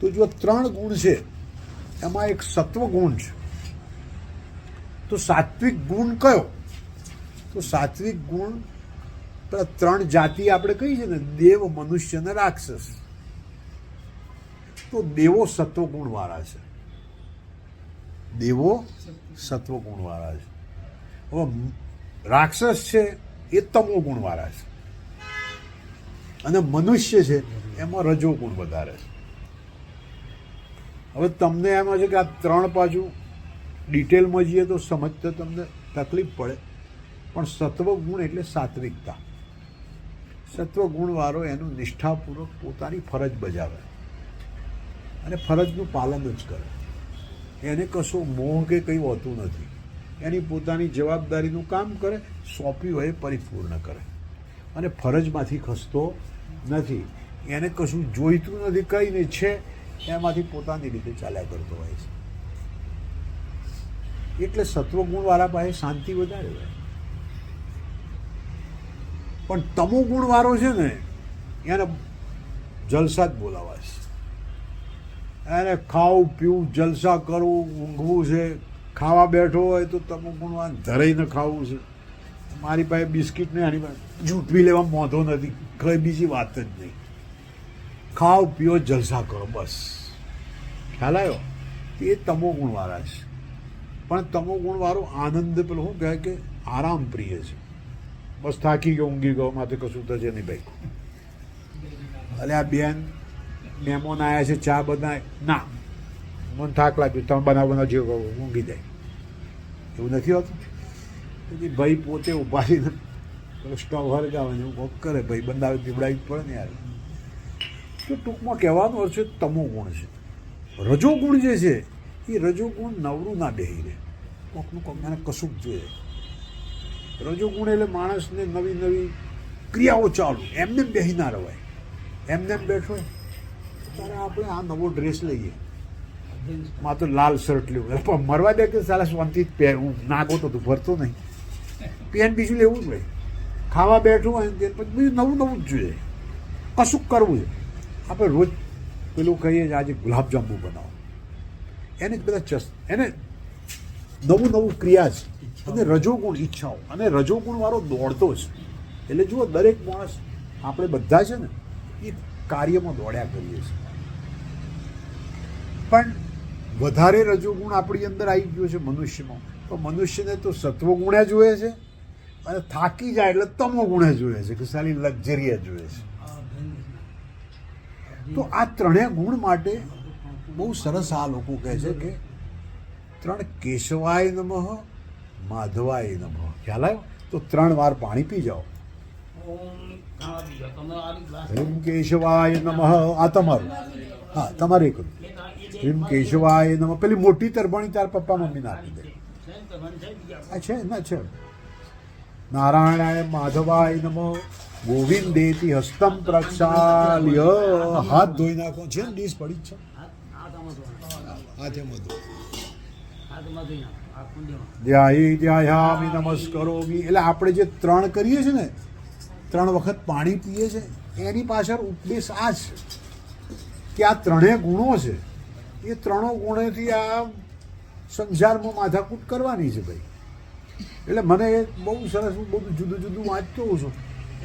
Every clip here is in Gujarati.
તો જો 3 ગુણ છે એમાં એક સત્વ ગુણ છે. તો સાત્વિક ગુણ કયો? તો સાત્વિક ગુણ પેલા 3 જાતિ આપણે કહી છે ને, દેવ, મનુષ્ય અને રાક્ષસ. તો દેવો સત્વગુણવાળા છે, દેવો સત્વગુણવાળા છે. હવે રાક્ષસ છે એ તમો ગુણવાળા છે, અને મનુષ્ય છે એમાં રજોગુણ વધારે છે. હવે તમને એમાં છે કે આ 3 પાછું ડિટેલમાં જઈએ તો સમજતા તમને તકલીફ પડે, પણ સત્વગુણ એટલે સાત્વિકતા. સત્વગુણવાળો એનું નિષ્ઠાપૂર્વક પોતાની ફરજ બજાવે અને ફરજનું પાલન જ કરે. એને કશું મોહ કે કંઈ હોતું નથી. એની પોતાની જવાબદારીનું કામ કરે, સોંપ્યું હોય પરિપૂર્ણ કરે, અને ફરજમાંથી ખસતો નથી. એને કશું જોઈતું નથી, કંઈ નહીં છે એમાંથી પોતાની રીતે ચાલ્યા કરતો હોય છે. એટલે સત્વગુણવાળા પાસે શાંતિ વધારે હોય. પણ તમો ગુણવાળો છે ને એને જલસા જ બોલાવા છે. એને ખાવું પીવું, જલસા કરવું, ઊંઘવું છે. ખાવા બેઠો હોય તો તમો ગુણવાળો ધરાઈને ખાવું છે. મારી પાસે બિસ્કિટ ને આની પાસે જૂઠવી લેવા મોંધો નથી, કઈ બીજી વાત જ નહીં. ખાઓ પીઓ જલસા કરો, બસ. ખ્યાલ આવ્યો? એ તમો ગુણવાળા છે. પણ તમો ગુણવાળો આનંદ પેલો શું કહે કે આરામ પ્રિય છે. બસ થાકી ગયો, ઊંઘી ગયો, માથે કશું થશે નહીં ભાઈ. અલે આ બેન મહેમાન આવ્યા છે, ચા બનાય ના, મને થાક લાગ્યો, તમે બનાવ જે ઊંઘી જાય. એવું નથી હોતું. પછી ભાઈ પોતે ઊભા રહીને સ્ટવ હરગાવે એવું કોક કરે, ભાઈ બંધાવે પીવડાવી પડે ને યાર. તો ટૂંકમાં કહેવાનો અર્થ છે તમો ગુણ છે. રજોગુણ જે છે એ રજોગુણ નવરું ના બેહી રહે, કોકનું કોક એને કશુંક જોઈએ. રજોગુણ એટલે માણસને નવી નવી ક્રિયાઓ ચાલુ, એમને બેહી ના રવાય. એમને બેઠો ત્યારે આપણે આ નવો ડ્રેસ લઈએ, માં તો લાલ શર્ટ લેવું, પણ મરવા દે કે સાલા શાંતિ જ પહેર, હું નાગો તો તું ભરતો નહીં, પેન બીજું લેવું જ ભાઈ. ખાવા બેઠું હોય ને પછી બીજું નવું નવું જ જોઈએ, કશુંક કરવું છે. આપણે રોજ પેલું કહીએ આજે ગુલાબજાંબુ બનાવો, એને જ બધા એને નવું નવું ક્રિયા છે. અને રજોગુણ ઈચ્છાઓ, અને રજોગુણવાળો દોડતો છે. એટલે જુઓ, દરેક માણસ આપણે બધા છે ને એ કાર્યમાં દોડ્યા કરીએ છીએ. પણ વધારે રજોગુણ આપણી અંદર આવી ગયો છે મનુષ્યમાં, તો મનુષ્યને તો સત્વગુણે જોઈએ છે, અને થાકી જાય એટલે તમો ગુણે જોઈએ છે કે સારી લક્ઝરીએ જોઈએ છે. તો આ 3 ગુણ માટે બહુ સરસ આ લોકો કહે છે કે 3 કેશવાય નમઃ, માધવાય નમઃ. ખ્યાલ આવ્યો? તો 3 વાર પાણી પી જાઓ. હ્રીમ કેશવાય નમઃ. આ તમારું, હા તમારે કરું. હ્રીમ કેશવાય નમઃ. પેલી મોટી તરફણી તાર પપ્પા મમ્મીને આપી દે. આ છે ના છે. નારાયણાય માધવાય નમઃ, ગોવિંદેતિ હસ્તમ પ્રક્ષાલ્ય. હાથ ધોઈ નાખો. છે ને ડીશ પડી જ છે, હાથે મધુ. ધ્યાયી ધ્યાયામિ નમસ્કરોમિ. એટલે આપણે જે 3 કરીએ છીએ ને, 3 વખત પાણી પીએ છે, એની પાછળ ઉપદેશ આ છે કે આ 3 ગુણો છે, એ 3 ગુણોથી આ સંસારમાં માથાકૂટ કરવાની છે ભાઈ. એટલે મને એ બહુ સરસ, હું બધું જુદું જુદું વાંચતો હોઉં છું.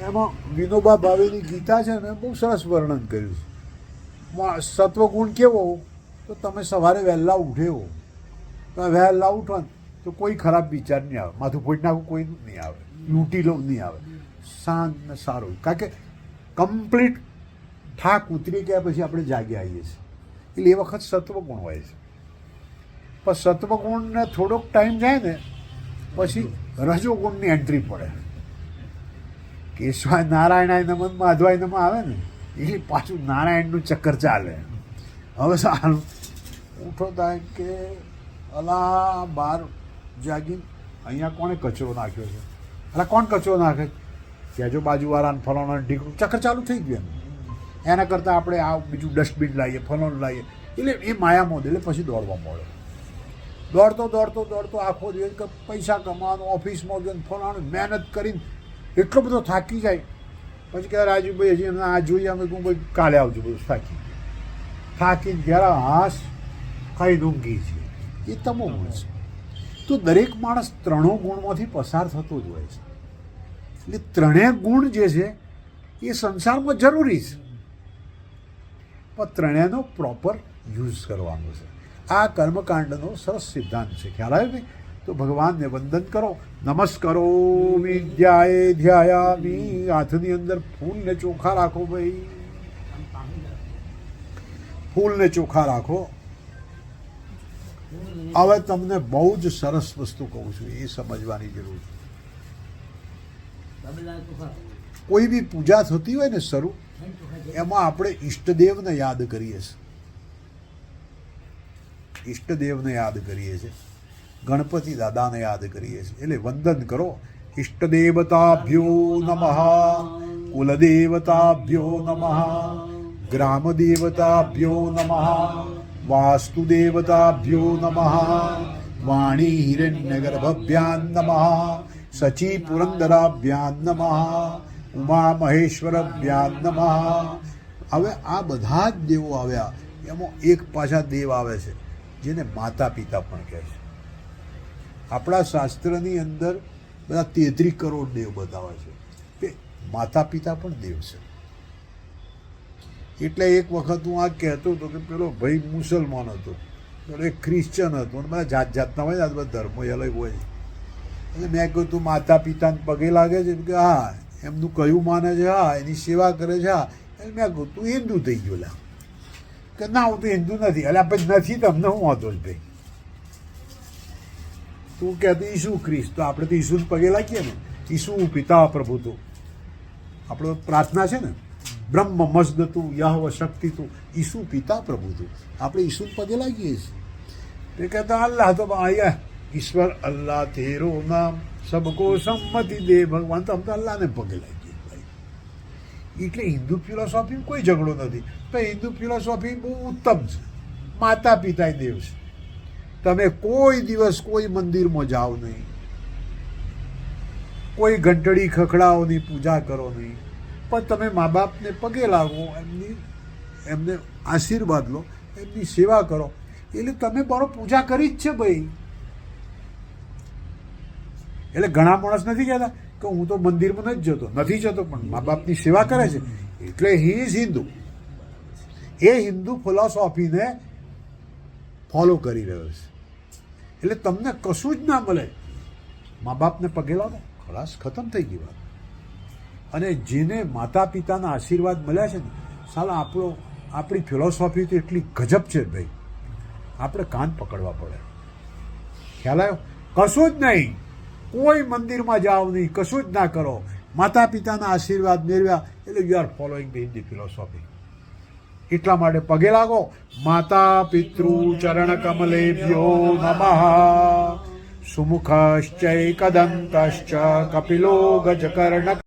એમાં વિનોબા ભાવેની ગીતા છે ને, બહુ સરસ વર્ણન કર્યું છે. સત્વગુણ કેવો? તો તમે સવારે વહેલા ઉઠ્યો, તમે વહેલા ઉઠો ને તો કોઈ ખરાબ વિચાર નહીં આવે, માથું ફોડી નાખવું કોઈ નહીં આવે, લૂંટી લો નહીં આવે, શાંત ને સારું. કારણ કે કમ્પ્લીટ થાક ઉતરી ગયા પછી આપણે જાગી આવીએ છીએ. એટલે એ વખત સત્વગુણ હોય છે. પણ સત્વગુણને થોડોક ટાઈમ જાય ને પછી રજોગુણની એન્ટ્રી પડે. કેશવાય નારાયણાય નમઃ, માધવાય નમઃ આવે ને એટલે પાછું નારાયણનું ચક્કર ચાલે. હવે સારું ઉઠો થાય કે અલા બહાર જાગીને અહીંયા કોણે કચરો નાખ્યો છે, અલા કોણ કચરો નાખે, કહેજો બાજુવાળાને ફલાણાને ઢીકડું, ચક્કર ચાલુ થઈ ગયું એમ. એના કરતાં આપણે આ બીજું ડસ્ટબિન લાવીએ, ફલાણું લાવીએ. એટલે એ માયામાં એટલે પછી દોડવા મળે. દોડતો દોડતો દોડતો આખો દિવસ કે પૈસા કમાવાનું, ઓફિસમાં ગયો ફલાણું મહેનત કરીને એટલો બધો થાકી જાય. પછી કહે રાજુભાઈ હજી આ જોઈએ, અમે કહું ભાઈ કાલે આવજો, બધું થાકી. થાકીને જ્યારે હાશ ખાઈને ઊંઘી છે, એ તમો ગુણ છે. તો દરેક માણસ ત્રણો ગુણમાંથી પસાર થતો જ હોય છે. એટલે ત્રણેય ગુણ જે છે એ સંસારમાં જરૂરી છે, પણ ત્રણેયનો પ્રોપર યુઝ કરવાનો છે. આ કર્મકાંડનો સરસ સિદ્ધાંત છે. ખ્યાલ આવ્યો ભાઈ? તો ભગવાનને વંદન કરો. નમસ્કારો વિદ્યાએ ધ્યાયામી. હાથની અંદર ફૂલને ચોખ્ખા રાખો ભાઈ, ફૂલને ચોખ્ખા રાખો. હવે તમને બહુ જ સરસ વસ્તુ કહું છું, એ સમજવાની જરૂર છે. કોઈ બી પૂજા થતી હોય ને શરૂ, એમાં આપણે ઈષ્ટદેવને યાદ કરીએ છીએ. ઈષ્ટદેવને યાદ કરીએ છીએ, ગણપતિ દાદાને યાદ કરીએ છીએ. એટલે વંદન કરો. ઈષ્ટદેવતાભ્યો નમઃ, કુલદેવતાભ્યો નમઃ, ગ્રામદેવતાભ્યો નમઃ, વાસ્તુદેવતાભ્યો નમઃ, વાણી હિરણ્યગર્ભભ્યાન નમઃ, સચી પુરંદરાભ્યાન નમઃ, ઉમા મહેશ્વરભ્યાન નમઃ. હવે આ બધા જ દેવો આવ્યા, એમાં એક પાછા દેવ આવે છે જેને માતા પિતા પણ કહે છે. આપણા શાસ્ત્રની અંદર બધા 33 કરોડ દેવ બતાવે છે કે માતા પિતા પણ દેવ છે. એટલે એક વખત હું આ કહેતો હતો કે પેલો ભાઈ મુસલમાન હતો, પેલો એક ક્રિશ્ચન હતો, અને બધા જાત જાતના હોય ને, આ બધા ધર્મો અલગ હોય. એટલે મેં કહ્યું તું માતા પિતાને પગે લાગે છે કે હા, એમનું કયું માને છે, હા, એની સેવા કરે છે, હા. એટલે મેં કહ્યું તું હિન્દુ થઈ ગયો લા. કે ના, હું તો હિન્દુ નથી. એટલે આપણે નથી, તમને હું વાંધો જ ભાઈ. તું કહેતો ઈસુ ખ્રિસ્ત, તો આપણે તો ઈસુને પગે લાગીએ ને. ઈસુ પિતા પ્રભુ તું, આપણો પ્રાર્થના છે ને, બ્રહ્મ મસ્દતું યહવ શક્તિ તું, ઈસુ પિતા પ્રભુ તું. આપણે ઈસુને પગે લાગીએ છીએ. એ કહેતા અલ્લાહ તો આયા ઈશ્વર અલ્લાહ તેરો નામ સબકો સંમતિ દે ભગવાન. તો અમે તો અલ્લાહને પગે લાગીએ ભાઈ. એટલે હિન્દુ ફિલોસોફીમાં કોઈ ઝઘડો નથી. પણ હિન્દુ ફિલોસોફી બહુ ઉત્તમ છે. માતા પિતા દેવ છે. તમે કોઈ દિવસ કોઈ મંદિરમાં જાઓ નહીં, કોઈ ઘંટડી ખખડાઓની પૂજા કરો નહીં, પણ તમે મા બાપને પગે લાગો, એમને આશીર્વાદ લો, એમની સેવા કરો. એટલે તમે મારો પૂજા કરી જ છે ભાઈ. એટલે ઘણા માણસ નથી કહેતા કે હું તો મંદિરમાં નથી જતો, પણ મા બાપની સેવા કરે છે, એટલે હી ઇઝ હિન્દુ. એ હિન્દુ ફિલોસોફીને ફોલો કરી રહ્યો છે. એટલે તમને કશું જ ના મળે, મા બાપને પગે લાગો, ખલાસ, ખતમ થઈ ગઈ વાત. અને જેને માતા પિતાના આશીર્વાદ મળ્યા છે ને, સાલા આપણી ફિલોસોફી તો એટલી ગજબ છે ભાઈ, આપણે કાન પકડવા પડે. ખ્યાલ આવ્યો? કશું જ નહીં, કોઈ મંદિરમાં જાઓ નહીં, કશું જ ના કરો, માતા પિતાના આશીર્વાદ મેળવ્યા એટલે you are following the Hindi philosophy. એટલા માટે પગે લાગો. માતા પિતૃ ચરણ કમલેભ્યો નમઃ, સુમુખશ્ચૈકદંતશ્ચ કપિલો ગજકર્ણક.